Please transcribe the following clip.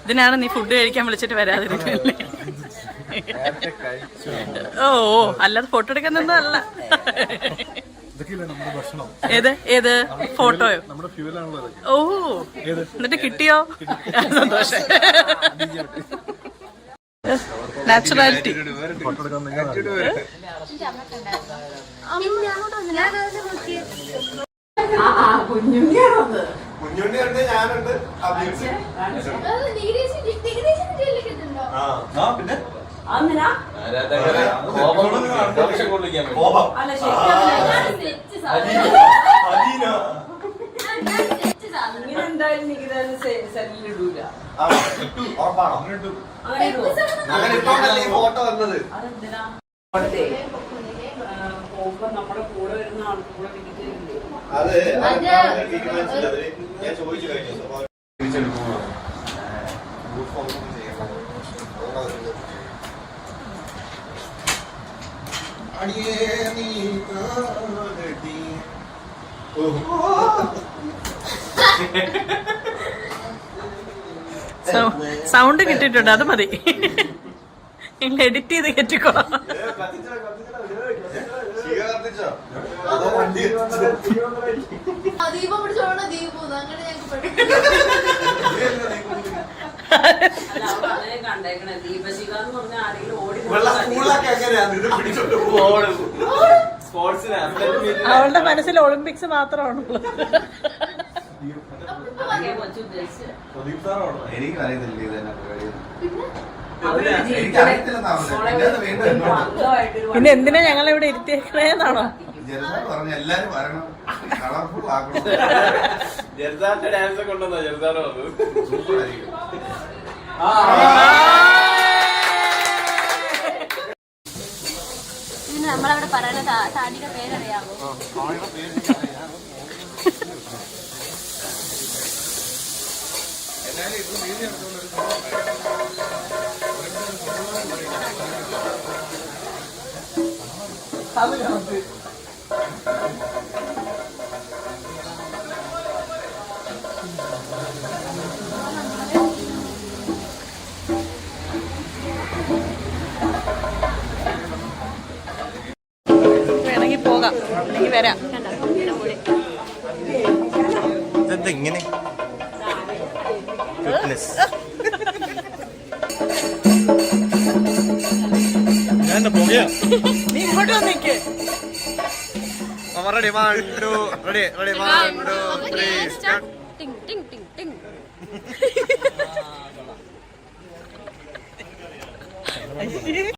ഇതിനാണ് നീ ഫുഡ് കഴിക്കാൻ വിളിച്ചിട്ട് വരാതിരിക്കല്ലേ? ഓ അല്ലാതെ ഫോട്ടോ എടുക്കുന്നൊന്നും അല്ല. ഏത് ഏത് ഫോട്ടോയോ? ഓ എന്നിട്ട് കിട്ടിയോ? സന്തോഷം. നാച്ചുറാലിറ്റി. കുഞ്ഞുണ്ണിയുണ്ട്, ഞാനുണ്ട്. പിന്നെ ഫോട്ടോ വന്നത് നമ്മുടെ കൂടെ വരുന്ന ആൾക്കൂടെ അത് ഞാൻ ചോദിച്ചു കഴിഞ്ഞു. സൗണ്ട് കിട്ടിയിട്ടുണ്ട്, അത് മതി. എഡിറ്റ് ചെയ്ത് കെറ്റിക്കോ. അവളുടെ മനസ്സിൽ ഒളിമ്പിക്സ് മാത്രമാണുള്ളത്. പിന്നെ എന്തിനാ ഞങ്ങളിവിടെ ഇരുത്തിയേക്കണേന്നാണോ? എല്ലാരും വരണം, കളർഫുൾ ആക്കണം. ജെർദാന്റെ ഡാൻസ് കൊണ്ടുവന്നോ? ജെർദാനോ സൂപ്പറായിരിക്കും. നമ്മളവിടെ പറയുന്ന സാഡിയുടെ പേരറിയാമോ? വേണമെങ്കിൽ പോകാം, അല്ലെങ്കിൽ വരാം. ഇങ്ങനെ നീ ഇങ്ങോട്ട് വന്നേക്ക്. ready 1 2 ready 1 2 3 start. ടിങ് ടിങ് ടിങ് ടിങ്.